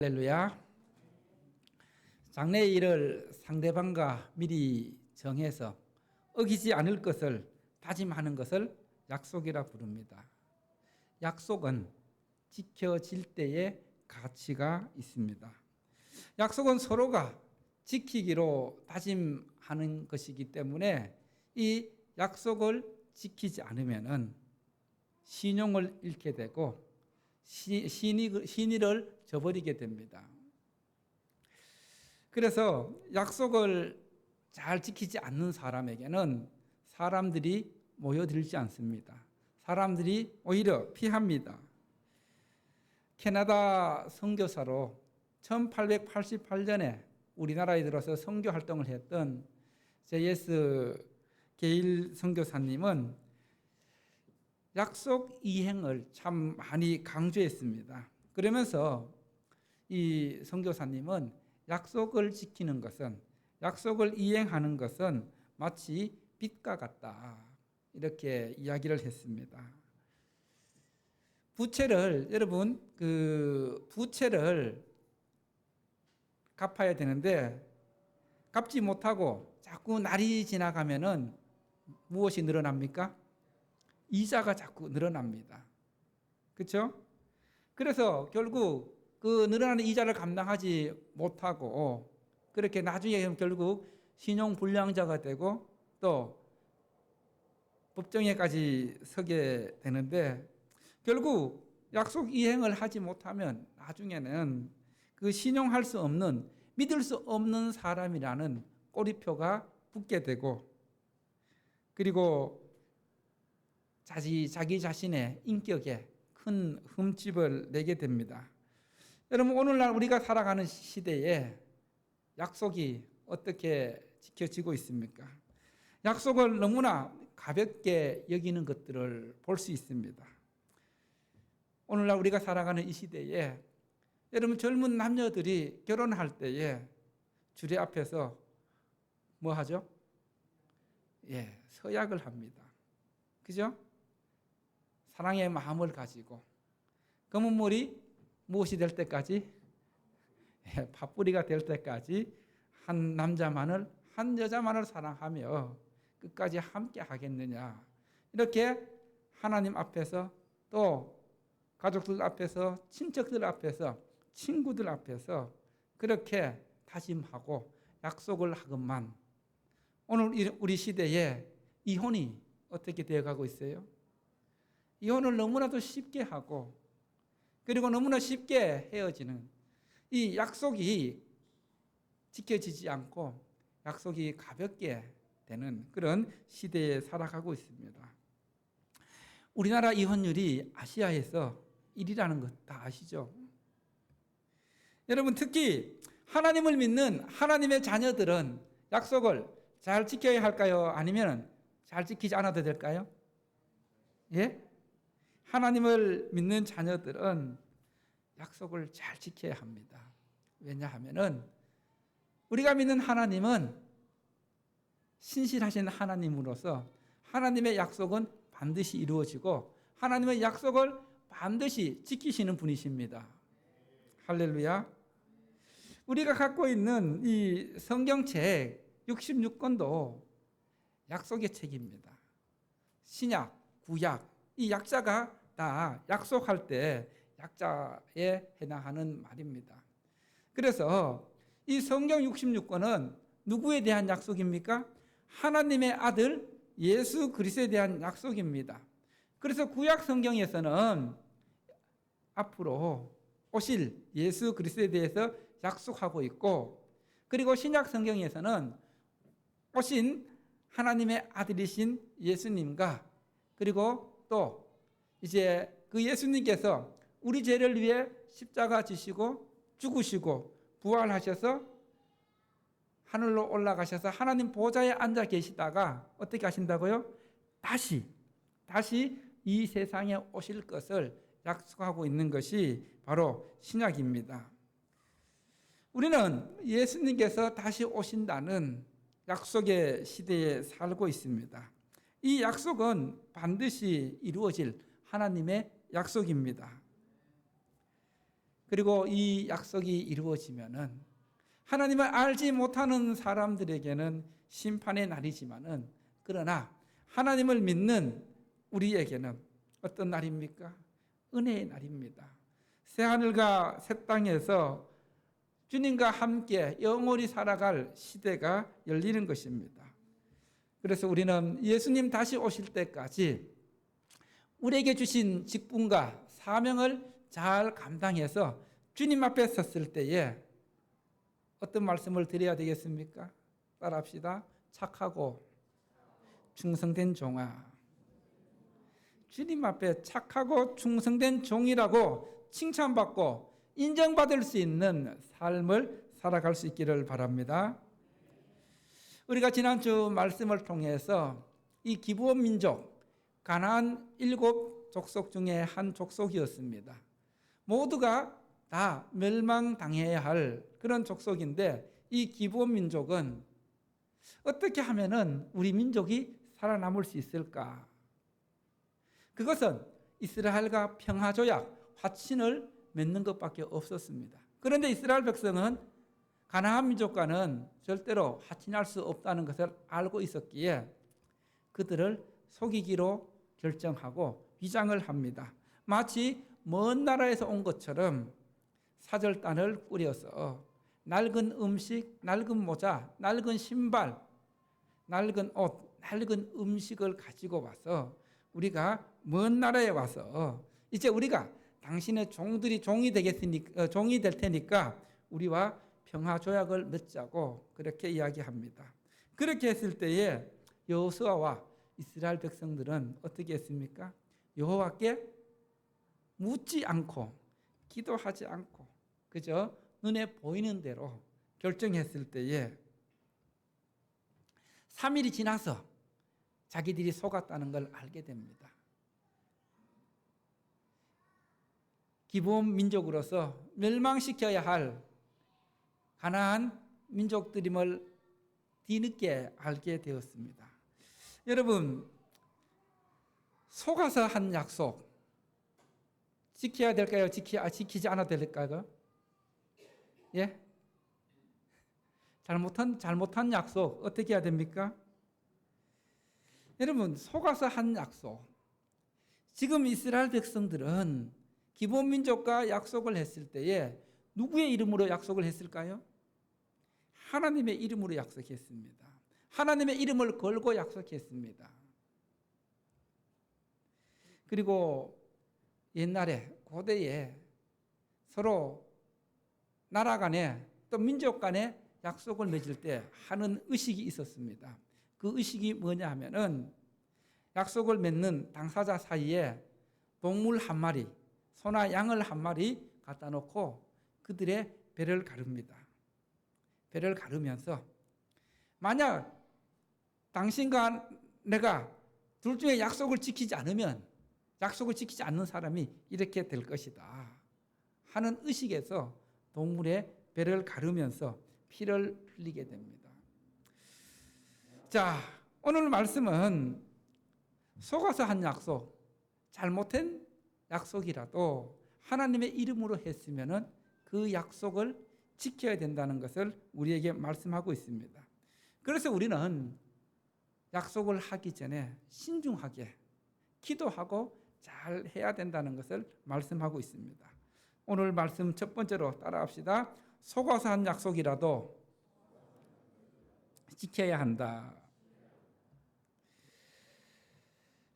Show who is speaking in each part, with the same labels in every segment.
Speaker 1: 할렐루야. 장래일을 상대방과 미리 정해서 어기지 않을 것을 다짐하는 것을 약속이라 부릅니다. 약속은 지켜질 때의 가치가 있습니다. 약속은 서로가 지키기로 다짐하는 것이기 때문에 이 약속을 지키지 않으면 신용을 잃게 되고 신의를 저버리게 됩니다. 그래서 약속을 잘 지키지 않는 사람에게는 사람들이 모여들지 않습니다. 사람들이 오히려 피합니다. 캐나다 선교사로 1888년에 우리나라에 들어서 선교 활동을 했던 J.S. 게일 선교사님은 약속 이행을 참 많이 강조했습니다. 그러면서 이 선교사님은 약속을 지키는 것은, 약속을 이행하는 것은 마치 빚과 같다, 이렇게 이야기를 했습니다. 여러분 부채를 갚아야 되는데 갚지 못하고 자꾸 날이 지나가면은 무엇이 늘어납니까? 이자가 자꾸 늘어납니다. 그렇죠? 그래서 결국 그 늘어나는 이자를 감당하지 못하고 그렇게 나중에 결국 신용불량자가 되고 또 법정에까지 서게 되는데, 결국 약속 이행을 하지 못하면 나중에는 그 신용할 수 없는, 믿을 수 없는 사람이라는 꼬리표가 붙게 되고, 그리고 자기 자신의 인격에 큰 흠집을 내게 됩니다. 여러분, 오늘날 우리가 살아가는 시대에 약속이 어떻게 지켜지고 있습니까? 약속을 너무나 가볍게 여기는 것들을 볼 수 있습니다. 오늘날 우리가 살아가는 이 시대에 여러분, 젊은 남녀들이 결혼할 때에 주례 앞에서 뭐 하죠? 서약을 합니다. 그죠? 사랑의 마음을 가지고 검은 물이 무엇이 될 때까지, 팥뿌리가 될 때까지 한 남자만을, 한 여자만을 사랑하며 끝까지 함께 하겠느냐, 이렇게 하나님 앞에서 또 가족들 앞에서, 친척들 앞에서, 친구들 앞에서 그렇게 다짐하고 약속을 하건만, 오늘 우리 시대에 이혼이 어떻게 되어가고 있어요? 이혼을 너무나도 쉽게 하고, 그리고 너무나 쉽게 헤어지는, 이 약속이 지켜지지 않고 약속이 가볍게 되는 그런 시대에 살아가고 있습니다. 우리나라 이혼율이 아시아에서 1위라는 것 다 아시죠? 여러분, 특히 하나님을 믿는 하나님의 자녀들은 약속을 잘 지켜야 할까요? 아니면 잘 지키지 않아도 될까요? 예? 하나님을 믿는 자녀들은 약속을 잘 지켜야 합니다. 왜냐하면은 우리가 믿는 하나님은 신실하신 하나님으로서 하나님의 약속은 반드시 이루어지고 하나님의 약속을 반드시 지키시는 분이십니다. 할렐루야. 우리가 갖고 있는 이 성경책 66권도 약속의 책입니다. 신약, 구약, 이 약자가 다 약속할 때 약자에 해당하는 말입니다. 그래서 이 성경 66권은 누구에 대한 약속입니까? 하나님의 아들 예수 그리스도에 대한 약속입니다. 그래서 구약 성경에서는 앞으로 오실 예수 그리스도에 대해서 약속하고 있고, 그리고 신약 성경에서는 오신 하나님의 아들이신 예수님과, 그리고 또 이제 그 예수님께서 우리 죄를 위해 십자가 지시고 죽으시고 부활하셔서 하늘로 올라가셔서 하나님 보좌에 앉아 계시다가 어떻게 하신다고요? 다시 이 세상에 오실 것을 약속하고 있는 것이 바로 신약입니다. 우리는 예수님께서 다시 오신다는 약속의 시대에 살고 있습니다. 이 약속은 반드시 이루어질 하나님의 약속입니다. 그리고 이 약속이 이루어지면은 하나님을 알지 못하는 사람들에게는 심판의 날이지만은 그러나 하나님을 믿는 우리에게는 어떤 날입니까? 은혜의 날입니다. 새하늘과 새 땅에서 주님과 함께 영원히 살아갈 시대가 열리는 것입니다. 그래서 우리는 예수님 다시 오실 때까지 우리에게 주신 직분과 사명을 잘 감당해서 주님 앞에 섰을 때에 어떤 말씀을 드려야 되겠습니까? 따라합시다. 착하고 충성된 종아. 주님 앞에 착하고 충성된 종이라고 칭찬받고 인정받을 수 있는 삶을 살아갈 수 있기를 바랍니다. 우리가 지난주 말씀을 통해서 이 기브온 민족 가나안 7 족속 중에 한 족속이었습니다. 모두가 다 멸망당해야 할 그런 족속인데 이 기브온 민족은 어떻게 하면은 우리 민족이 살아남을 수 있을까? 그것은 이스라엘과 평화조약, 화친을 맺는 것밖에 없었습니다. 그런데 이스라엘 백성은 가나안 민족과는 절대로 화친할 수 없다는 것을 알고 있었기에 그들을 속이기로 결정하고 위장을 합니다. 마치 먼 나라에서 온 것처럼 사절단을 꾸려서 낡은 음식, 낡은 모자, 낡은 신발, 낡은 옷, 낡은 음식을 가지고 와서 우리가 먼 나라에 와서 이제 우리가 당신의 종이 되겠으니까, 종이 될 테니까 우리와 평화 조약을 맺자고 그렇게 이야기합니다. 그렇게 했을 때에 여호수아와 이스라엘 백성들은 어떻게 했습니까? 여호와께 묻지 않고 기도하지 않고 그저 눈에 보이는 대로 결정했을 때에 3일이 지나서 자기들이 속았다는 걸 알게 됩니다. 기브온 민족으로서 멸망시켜야 할 가나안 민족들임을 뒤늦게 알게 되었습니다. 여러분, 속아서 한 약속 지켜야 될까요? 지키지 않아도 될까요? 예? 잘못한 약속 어떻게 해야 됩니까? 여러분, 속아서 한 약속. 지금 이스라엘 백성들은 기브온 민족과 약속을 했을 때에 누구의 이름으로 약속을 했을까요? 하나님의 이름으로 약속했습니다. 하나님의 이름을 걸고 약속했습니다. 그리고 옛날에 고대에 서로 나라 간에 또 민족 간에 약속을 맺을 때 하는 의식이 있었습니다. 그 의식이 뭐냐 하면은 약속을 맺는 당사자 사이에 동물 한 마리, 소나 양을 한 마리 갖다 놓고 그들의 배를 가릅니다. 배를 가르면서 만약 당신과 내가 둘 중에 약속을 지키지 않으면 약속을 지키지 않는 사람이 이렇게 될 것이다 하는 의식에서 동물의 배를 가르면서 피를 흘리게 됩니다. 자, 오늘 말씀은 속아서 한 약속, 잘못된 약속이라도 하나님의 이름으로 했으면은 그 약속을 지켜야 된다는 것을 우리에게 말씀하고 있습니다. 그래서 우리는 약속을 하기 전에 신중하게 기도하고 잘 해야 된다는 것을 말씀하고 있습니다. 오늘 말씀 첫 번째로 따라합시다. 속아서 한 약속이라도 지켜야 한다.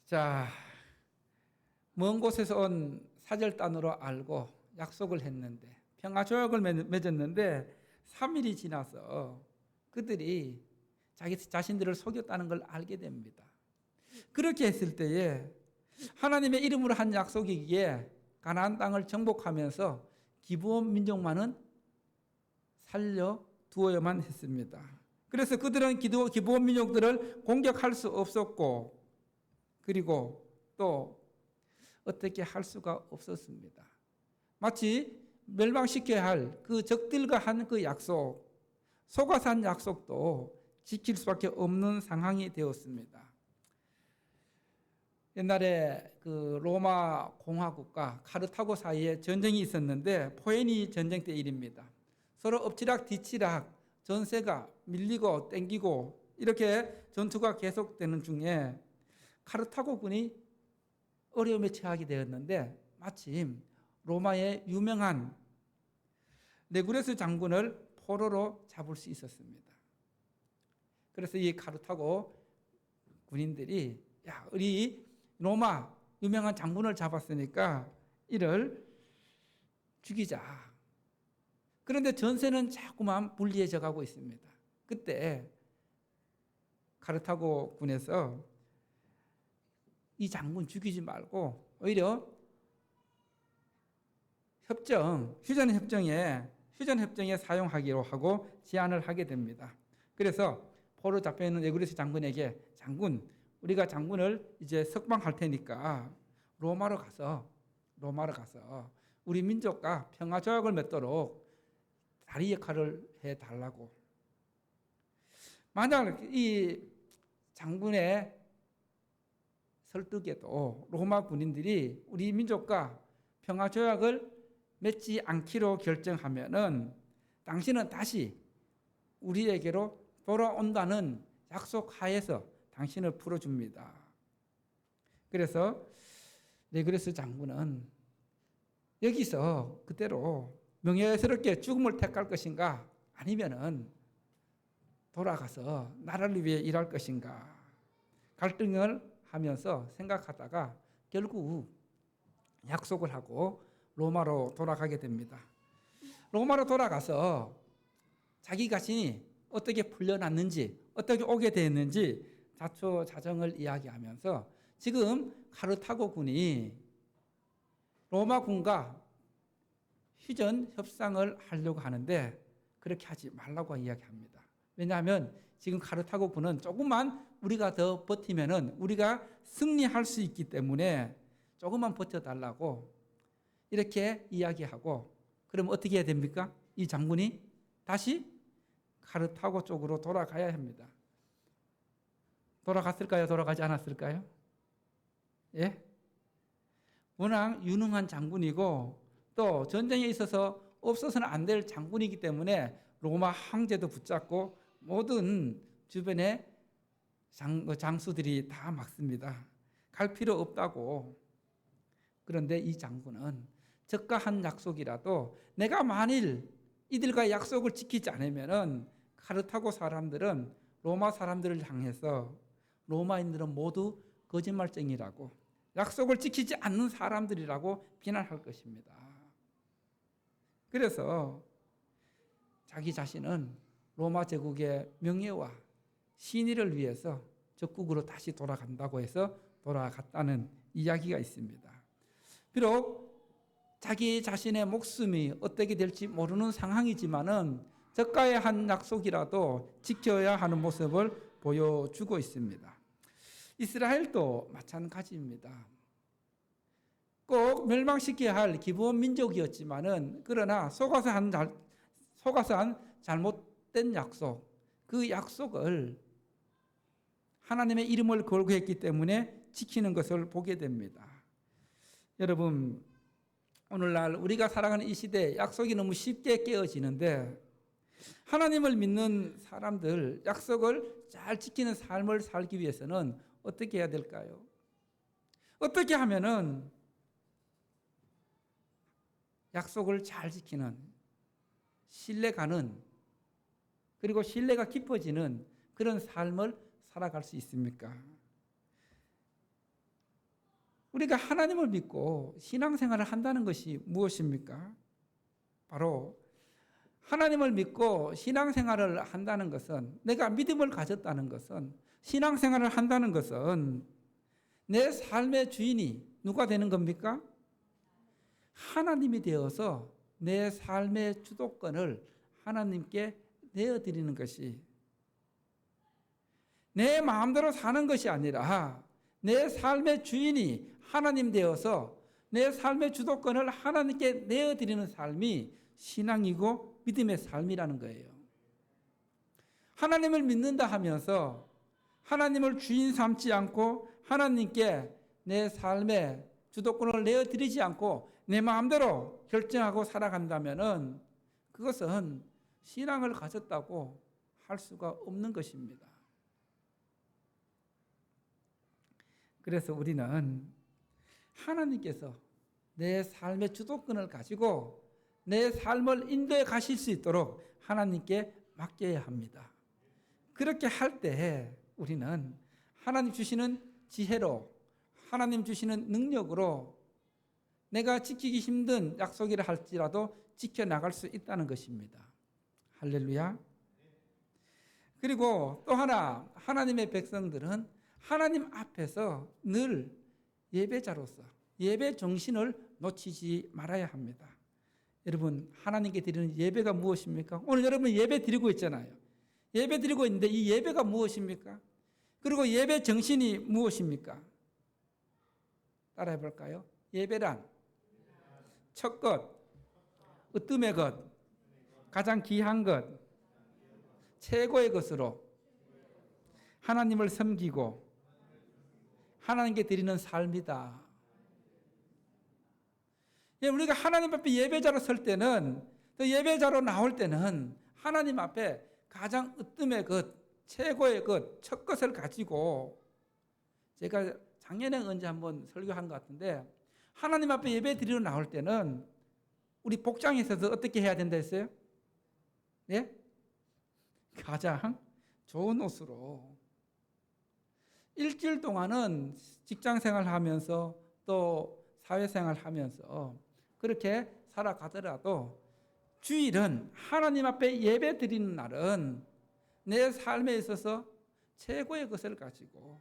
Speaker 1: 자, 먼 곳에서 온 사절단으로 알고 약속을 했는데 평화조약을 맺었는데 3일이 지나서 그들이 자기 자신들을 속였다는 걸 알게 됩니다. 그렇게 했을 때에 하나님의 이름으로 한 약속이기에 가나안 땅을 정복하면서 기브온 민족만은 살려두어야만 했습니다. 그래서 그들은 기브온 민족들을 공격할 수 없었고 그리고 또 어떻게 할 수가 없었습니다. 마치 멸망시켜야 할 그 적들과 한 그 약속, 속아서 한 약속도 지킬 수밖에 없는 상황이 되었습니다. 옛날에 그 로마 공화국과 카르타고 사이에 전쟁이 있었는데 포에니 전쟁 때 일입니다. 서로 엎치락 뒤치락 전세가 밀리고 땡기고 이렇게 전투가 계속되는 중에 카르타고 군이 어려움에 처하게 되었는데 마침 로마의 유명한 레구레스 장군을 포로로 잡을 수 있었습니다. 그래서 이 카르타고 군인들이 야, 우리 로마 유명한 장군을 잡았으니까 이를 죽이자. 그런데 전세는 자꾸만 불리해져 가고 있습니다. 그때 카르타고 군에서 이 장군 죽이지 말고 오히려 휴전 협정에 사용하기로 하고 제안을 하게 됩니다. 그래서 포로 잡혀 있는 레구레스 장군에게 장군, 우리가 장군을 이제 석방할 테니까 로마로 가서 우리 민족과 평화 조약을 맺도록 다리 역할을 해 달라고. 만약 이 장군의 설득에도 로마 군인들이 우리 민족과 평화 조약을 맺지 않기로 결정하면은 당신은 다시 우리에게로 돌아온다는 약속하에서 당신을 풀어줍니다. 그래서 레구레스 장군은 여기서 그대로 명예스럽게 죽음을 택할 것인가 아니면은 돌아가서 나라를 위해 일할 것인가 갈등을 하면서 생각하다가 결국 약속을 하고 로마로 돌아가게 됩니다. 로마로 돌아가서 자기 자신이 어떻게 풀려났는지 어떻게 오게 됐는지 자초자정을 이야기하면서 지금 카르타고 군이 로마 군과 휴전 협상을 하려고 하는데 그렇게 하지 말라고 이야기합니다. 왜냐하면 지금 카르타고 군은 조금만 우리가 더 버티면은 우리가 승리할 수 있기 때문에 조금만 버텨달라고 이렇게 이야기하고 그럼 어떻게 해야 됩니까? 이 장군이 다시 카르타고 쪽으로 돌아가야 합니다. 돌아갔을까요? 돌아가지 않았을까요? 예? 워낙 유능한 장군이고 또 전쟁에 있어서 없어서는 안 될 장군이기 때문에 로마 황제도 붙잡고 모든 주변의 장수들이 다 막습니다. 갈 필요 없다고. 그런데 이 장군은 적과 한 약속이라도 내가 만일 이들과 약속을 지키지 않으면은 카르타고 사람들은 로마 사람들을 향해서 로마인들은 모두 거짓말쟁이라고 약속을 지키지 않는 사람들이라고 비난할 것입니다. 그래서 자기 자신은 로마 제국의 명예와 신의를 위해서 적국으로 다시 돌아간다고 해서 돌아갔다는 이야기가 있습니다. 비록 자기 자신의 목숨이 어떻게 될지 모르는 상황이지만은 적과의 한 약속이라도 지켜야 하는 모습을 보여주고 있습니다. 이스라엘도 마찬가지입니다. 꼭 멸망시켜야 할 기본 민족이었지만은 그러나 속아서 한 잘못된 약속, 그 약속을 하나님의 이름을 걸고 했기 때문에 지키는 것을 보게 됩니다. 여러분, 오늘날 우리가 살아가는 이 시대에 약속이 너무 쉽게 깨어지는데 하나님을 믿는 사람들 약속을 잘 지키는 삶을 살기 위해서는 어떻게 해야 될까요? 어떻게 하면은 약속을 잘 지키는 신뢰가는 그리고 신뢰가 깊어지는 그런 삶을 살아갈 수 있습니까? 우리가 하나님을 믿고 신앙생활을 한다는 것이 무엇입니까? 바로 하나님을 믿고 신앙생활을 한다는 것은 내가 믿음을 가졌다는 것은 신앙생활을 한다는 것은 내 삶의 주인이 누가 되는 겁니까? 하나님이 되어서 내 삶의 주도권을 하나님께 내어드리는 것이 내 마음대로 사는 것이 아니라 내 삶의 주인이 하나님 되어서 내 삶의 주도권을 하나님께 내어드리는 삶이 신앙이고 믿음의 삶이라는 거예요. 하나님을 믿는다 하면서 하나님을 주인 삼지 않고 하나님께 내 삶의 주도권을 내어드리지 않고 내 마음대로 결정하고 살아간다면은 그것은 신앙을 가졌다고 할 수가 없는 것입니다. 그래서 우리는 하나님께서 내 삶의 주도권을 가지고 내 삶을 인도해 가실 수 있도록 하나님께 맡겨야 합니다. 그렇게 할 때 우리는 하나님 주시는 지혜로, 하나님 주시는 능력으로 내가 지키기 힘든 약속이라 할지라도 지켜나갈 수 있다는 것입니다. 할렐루야. 그리고 또 하나, 하나님의 백성들은 하나님 앞에서 늘 예배자로서 예배 정신을 놓치지 말아야 합니다. 여러분, 하나님께 드리는 예배가 무엇입니까? 오늘 여러분 예배 드리고 있잖아요. 예배 드리고 있는데 이 예배가 무엇입니까? 그리고 예배 정신이 무엇입니까? 따라해 볼까요? 예배란 첫 것, 으뜸의 것, 가장 귀한 것, 최고의 것으로 하나님을 섬기고 하나님께 드리는 삶이다. 우리가 하나님 앞에 예배자로 설 때는, 또 예배자로 나올 때는 하나님 앞에 가장 으뜸의 것, 최고의 것, 첫 것을 가지고, 제가 작년에 언제 한번 설교한 것 같은데, 하나님 앞에 예배 드리러 나올 때는 우리 복장에 있어서 어떻게 해야 된다 했어요? 예? 가장 좋은 옷으로. 일주일 동안은 직장 생활하면서 또 사회생활 하면서 그렇게 살아가더라도 주일은 하나님 앞에 예배 드리는 날은 내 삶에 있어서 최고의 것을 가지고,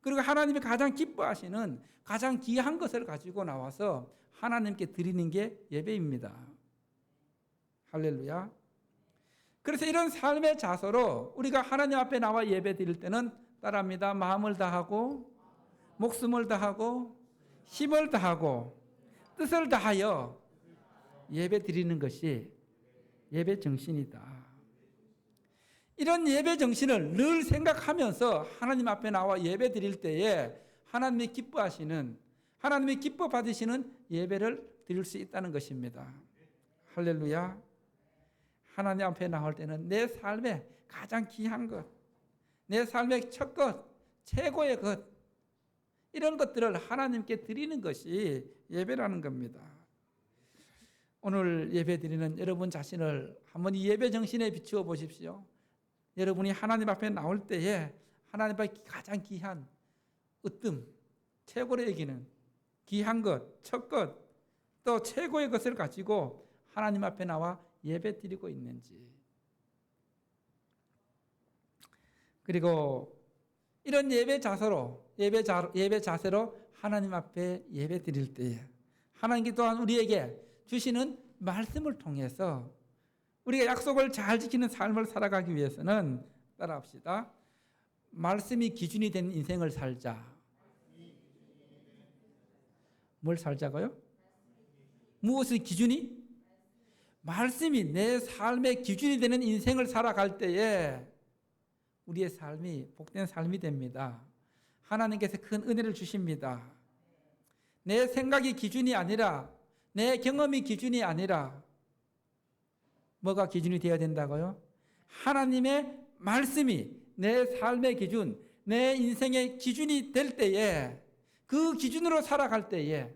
Speaker 1: 그리고 하나님이 가장 기뻐하시는 가장 귀한 것을 가지고 나와서 하나님께 드리는 게 예배입니다. 할렐루야. 그래서 이런 삶의 자세로 우리가 하나님 앞에 나와 예배 드릴 때는 따라합니다. 마음을 다하고 목숨을 다하고 힘을 다하고 뜻을 다하여 예배 드리는 것이 예배 정신이다. 이런 예배 정신을 늘 생각하면서 하나님 앞에 나와 예배 드릴 때에 하나님이 기뻐하시는, 하나님이 기뻐 받으시는 예배를 드릴 수 있다는 것입니다. 할렐루야. 하나님 앞에 나올 때는 내 삶의 가장 귀한 것, 내 삶의 첫 것, 최고의 것, 이런 것들을 하나님께 드리는 것이 예배라는 겁니다. 오늘 예배 드리는 여러분 자신을 한번 이 예배 정신에 비추어 보십시오. 여러분이 하나님 앞에 나올 때에 하나님 앞에 가장 귀한 으뜸, 최고로 여기는 귀한 것, 첫 것, 또 최고의 것을 가지고 하나님 앞에 나와 예배 드리고 있는지. 그리고 이런 예배 자세로 하나님 앞에 예배 드릴 때에 하나님께 또한 우리에게 주시는 말씀을 통해서 우리가 약속을 잘 지키는 삶을 살아가기 위해서는, 따라합시다. 말씀이 기준이 되는 인생을 살자. 뭘 살자고요? 무엇의 기준이? 말씀이 내 삶의 기준이 되는 인생을 살아갈 때에 우리의 삶이 복된 삶이 됩니다. 하나님께서 큰 은혜를 주십니다. 내 생각이 기준이 아니라, 내 경험이 기준이 아니라 뭐가 기준이 되어야 된다고요? 하나님의 말씀이 내 삶의 기준, 내 인생의 기준이 될 때에, 그 기준으로 살아갈 때에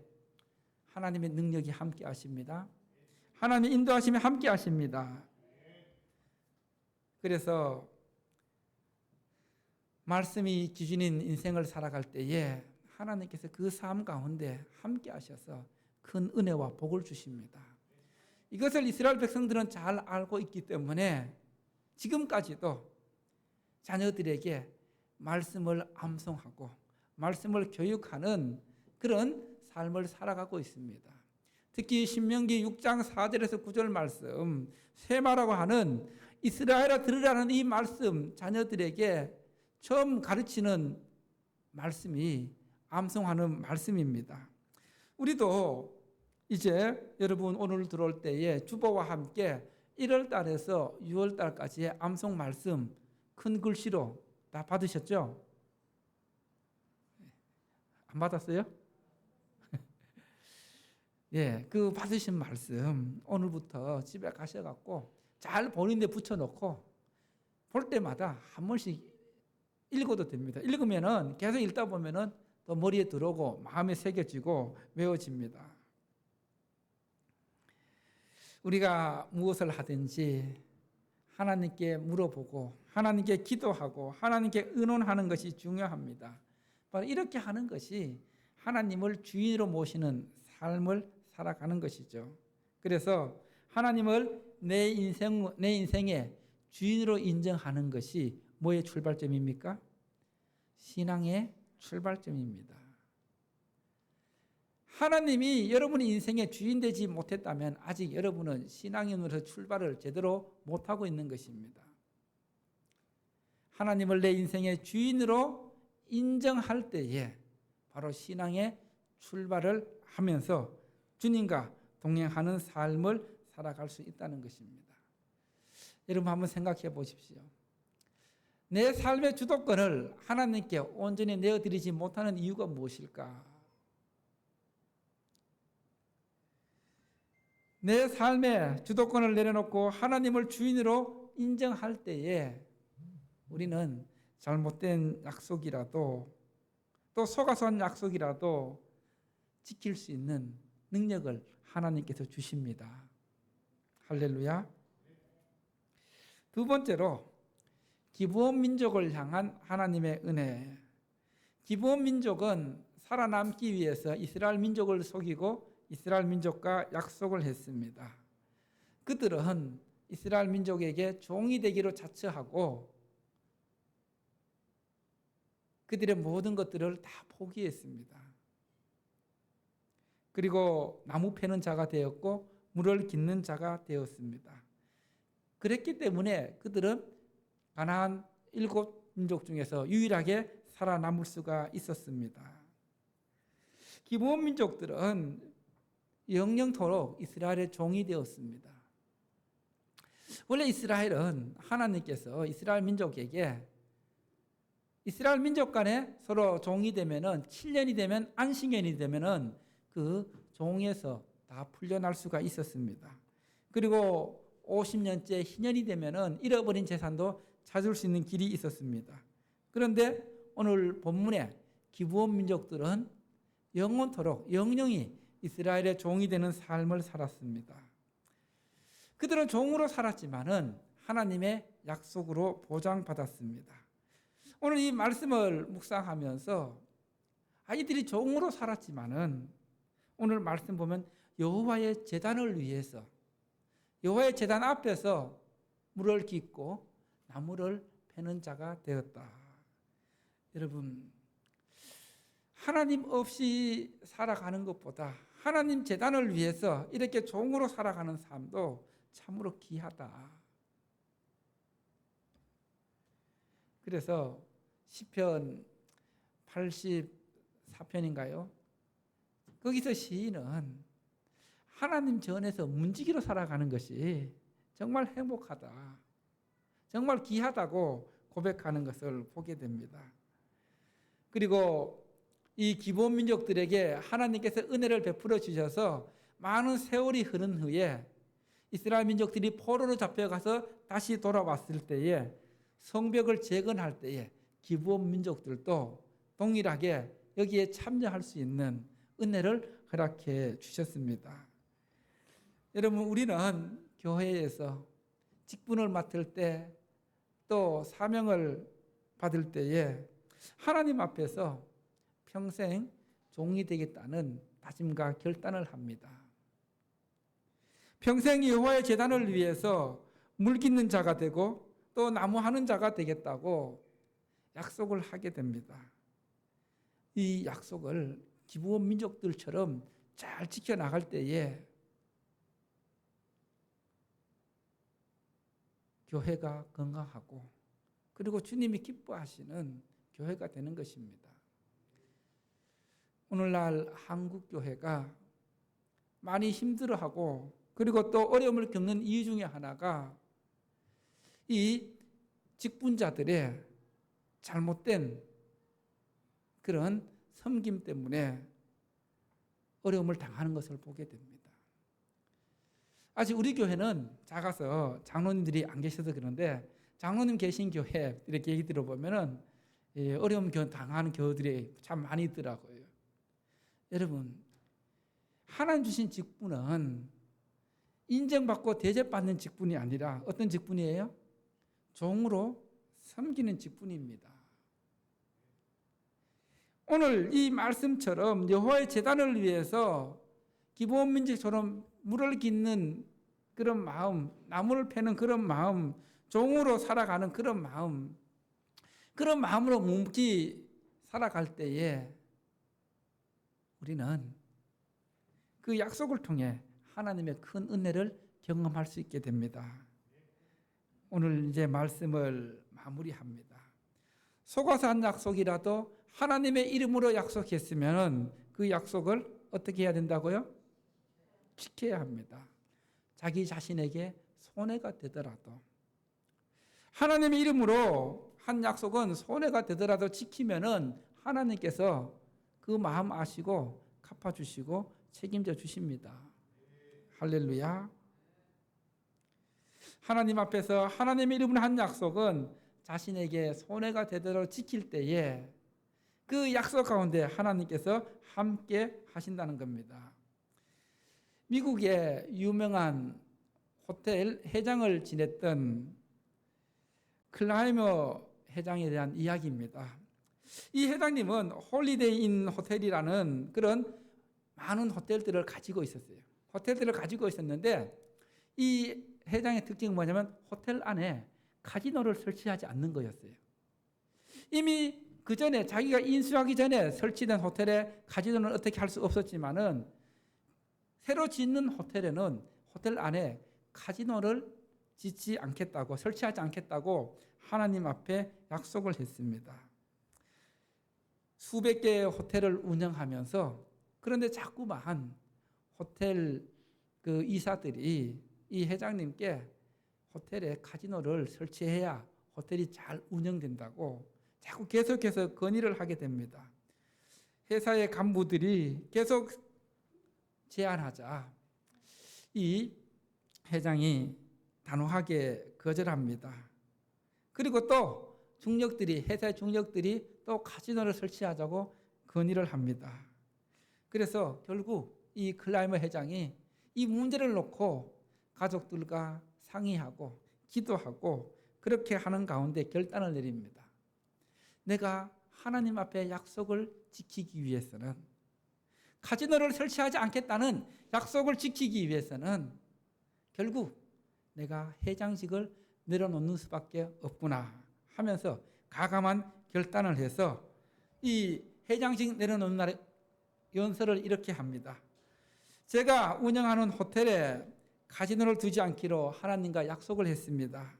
Speaker 1: 하나님의 능력이 함께 하십니다. 하나님의 인도하심이 함께 하십니다. 그래서 말씀이 기준인 인생을 살아갈 때에 하나님께서 그 삶 가운데 함께 하셔서 큰 은혜와 복을 주십니다. 이것을 이스라엘 백성들은 잘 알고 있기 때문에 지금까지도 자녀들에게 말씀을 암송하고 말씀을 교육하는 그런 삶을 살아가고 있습니다. 특히 신명기 6장 4절에서 9절 말씀, 쇠마라고 하는 이스라엘아 들으라는 이 말씀, 자녀들에게 처음 가르치는 말씀이 암송하는 말씀입니다. 우리도 이제 여러분 오늘 들어올 때에 주보와 함께 1월 달에서 6월 달까지의 암송 말씀 큰 글씨로 다 받으셨죠? 안 받았어요? 예, 그 받으신 말씀 오늘부터 집에 가셔갖고 잘 본인데 붙여놓고 볼 때마다 한 번씩 읽어도 됩니다. 읽으면은 계속 읽다 보면은 또 머리에 들어오고 마음에 새겨지고 외워집니다. 우리가 무엇을 하든지 하나님께 물어보고 하나님께 기도하고 하나님께 의논하는 것이 중요합니다. 바로 이렇게 하는 것이 하나님을 주인으로 모시는 삶을 살아가는 것이죠. 그래서 하나님을 내 인생의 주인으로 인정하는 것이 뭐의 출발점입니까? 신앙의 출발점입니다. 하나님이 여러분의 인생의 주인 되지 못했다면 아직 여러분은 신앙인으로서 출발을 제대로 못하고 있는 것입니다. 하나님을 내 인생의 주인으로 인정할 때에 바로 신앙의 출발을 하면서 주님과 동행하는 삶을 살아갈 수 있다는 것입니다. 여러분 한번 생각해 보십시오. 내 삶의 주도권을 하나님께 온전히 내어드리지 못하는 이유가 무엇일까? 내 삶의 주도권을 내려놓고 하나님을 주인으로 인정할 때에 우리는 잘못된 약속이라도 또 속아서 한 약속이라도 지킬 수 있는 능력을 하나님께서 주십니다. 할렐루야. 두 번째로 기브온 민족을 향한 하나님의 은혜. 기브온 민족은 살아남기 위해서 이스라엘 민족을 속이고 이스라엘 민족과 약속을 했습니다. 그들은 이스라엘 민족에게 종이 되기로 자처하고 그들의 모든 것들을 다 포기했습니다. 그리고 나무 패는 자가 되었고 물을 깃는 자가 되었습니다. 그랬기 때문에 그들은 가나안 7민족 중에서 유일하게 살아남을 수가 있었습니다. 기브온 민족들은 영영토록 이스라엘의 종이 되었습니다. 원래 이스라엘은 하나님께서 이스라엘 민족에게 이스라엘 민족 간에 서로 종이 되면은 7년이 되면 안식년이 되면은 그 종에서 다 풀려날 수가 있었습니다. 그리고 50년째 희년이 되면은 잃어버린 재산도 찾을 수 있는 길이 있었습니다. 그런데 오늘 본문에 기브온 민족들은 영원토록 영영이 이스라엘의 종이 되는 삶을 살았습니다. 그들은 종으로 살았지만은 하나님의 약속으로 보장받았습니다. 오늘 이 말씀을 묵상하면서 아이들이 종으로 살았지만은 오늘 말씀 보면 여호와의 제단을 위해서 여호와의 제단 앞에서 물을 깃고 나무를 패는 자가 되었다. 여러분, 하나님 없이 살아가는 것보다 하나님 제단을 위해서 이렇게 종으로 살아가는 삶도 참으로 귀하다. 그래서 시편 84편인가요? 거기서 시인은 하나님 전에서 문지기로 살아가는 것이 정말 행복하다, 정말 귀하다고 고백하는 것을 보게 됩니다. 그리고 이 기브온 민족들에게 하나님께서 은혜를 베풀어 주셔서 많은 세월이 흐른 후에 이스라엘 민족들이 포로로 잡혀가서 다시 돌아왔을 때에 성벽을 재건할 때에 기브온 민족들도 동일하게 여기에 참여할 수 있는 은혜를 허락해 주셨습니다. 여러분, 우리는 교회에서 직분을 맡을 때 또 사명을 받을 때에 하나님 앞에서 평생 종이 되겠다는 다짐과 결단을 합니다. 평생 여호와의 제단을 위해서 물 깃는 자가 되고 또 나무하는 자가 되겠다고 약속을 하게 됩니다. 이 약속을 기브온 민족들처럼 잘 지켜나갈 때에 교회가 건강하고 그리고 주님이 기뻐하시는 교회가 되는 것입니다. 오늘날 한국 교회가 많이 힘들어하고 그리고 또 어려움을 겪는 이유 중에 하나가 이 직분자들의 잘못된 그런 섬김 때문에 어려움을 당하는 것을 보게 됩니다. 아직 우리 교회는 작아서 장로님들이 안 계셔서 그런데 장로님 계신 교회 이렇게 얘기 들어보면은 어려움 당하는 교회들이 참 많이 있더라고요. 여러분, 하나님 주신 직분은 인정받고 대접받는 직분이 아니라 어떤 직분이에요? 종으로 섬기는 직분입니다. 오늘 이 말씀처럼 여호와의 제단을 위해서 기브온민족처럼 물을 깃는 그런 마음, 나무를 패는 그런 마음, 종으로 살아가는 그런 마음으로 묵묵히 살아갈 때에 우리는 그 약속을 통해 하나님의 큰 은혜를 경험할 수 있게 됩니다. 오늘 이제 말씀을 마무리합니다. 속아서 한 약속이라도 하나님의 이름으로 약속했으면 그 약속을 어떻게 해야 된다고요? 지켜야 합니다. 자기 자신에게 손해가 되더라도. 하나님의 이름으로 한 약속은 손해가 되더라도 지키면은 하나님께서 그 마음 아시고 갚아주시고 책임져 주십니다. 할렐루야. 하나님 앞에서 하나님의 이름으로 한 약속은 자신에게 손해가 되도록 지킬 때에 그 약속 가운데 하나님께서 함께 하신다는 겁니다. 미국의 유명한 호텔 회장을 지냈던 클라이머 회장에 대한 이야기입니다. 이 회장님은 홀리데이 인 호텔이라는 그런 많은 호텔들을 가지고 있었어요. 호텔들을 가지고 있었는데 이 회장의 특징이 뭐냐면 호텔 안에 카지노를 설치하지 않는 거였어요. 이미 그 전에 자기가 인수하기 전에 설치된 호텔에 카지노는 어떻게 할 수 없었지만은 새로 짓는 호텔에는 호텔 안에 카지노를 짓지 않겠다고, 설치하지 않겠다고 하나님 앞에 약속을 했습니다. 수백 개의 호텔을 운영하면서 그런데 자꾸만 호텔 그 이사들이 이 회장님께 호텔에 카지노를 설치해야 호텔이 잘 운영된다고 자꾸 계속해서 건의를 하게 됩니다. 회사의 간부들이 계속 제안하자 이 회장이 단호하게 거절합니다. 그리고 또 회사의 중력들이 또 카지노를 설치하자고 건의를 합니다. 그래서 결국 이 클라이머 회장이 이 문제를 놓고 가족들과 상의하고 기도하고 그렇게 하는 가운데 결단을 내립니다. 내가 하나님 앞에 약속을 지키기 위해서는, 카지노를 설치하지 않겠다는 약속을 지키기 위해서는 결국 내가 회장직을 내려놓는 수밖에 없구나 하면서 가감한 결단을 해서 이 회장직 내려놓는 날에 연설을 이렇게 합니다. 제가 운영하는 호텔에 카지노를 두지 않기로 하나님과 약속을 했습니다.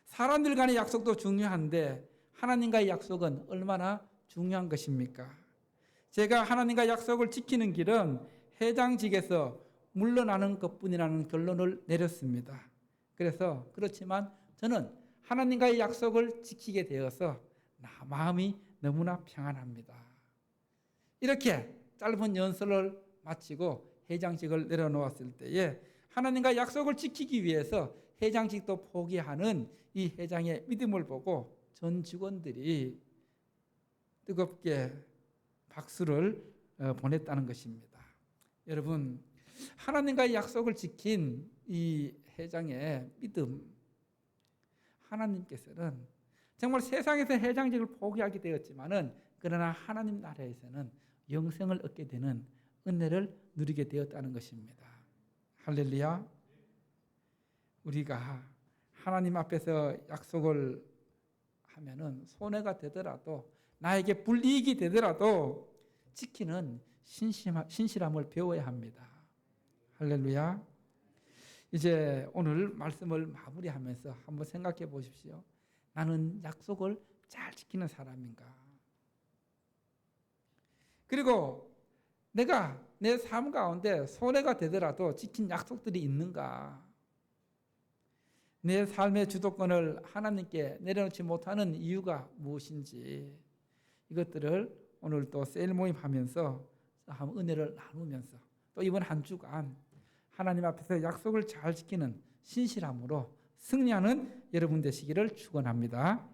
Speaker 1: 사람들 간의 약속도 중요한데 하나님과의 약속은 얼마나 중요한 것입니까? 제가 하나님과 약속을 지키는 길은 회장직에서 물러나는 것뿐이라는 결론을 내렸습니다. 그래서 그렇지만 저는 하나님과의 약속을 지키게 되어서 마음이 너무나 평안합니다. 이렇게 짧은 연설을 마치고 회장직을 내려놓았을 때에 하나님과 약속을 지키기 위해서 회장직도 포기하는 이 회장의 믿음을 보고 전 직원들이 뜨겁게 박수를 보냈다는 것입니다. 여러분, 하나님과의 약속을 지킨 이 회장의 믿음, 하나님께서는 정말 세상에서 회장직을 포기하게 되었지만은 그러나 하나님 나라에서는 영생을 얻게 되는 은혜를 누리게 되었다는 것입니다. 할렐루야. 우리가 하나님 앞에서 약속을 하면은 손해가 되더라도 나에게 불이익이 되더라도 지키는 신실함을 배워야 합니다. 할렐루야. 이제 오늘 말씀을 마무리하면서 한번 생각해 보십시오. 나는 약속을 잘 지키는 사람인가? 그리고 내가 내 삶 가운데 손해가 되더라도 지킨 약속들이 있는가? 내 삶의 주도권을 하나님께 내려놓지 못하는 이유가 무엇인지 이것들을 오늘 또 세일 모임하면서 한번 은혜를 나누면서 또 이번 한 주간 하나님 앞에서 약속을 잘 지키는 신실함으로 승리하는 여러분 되시기를 축원합니다.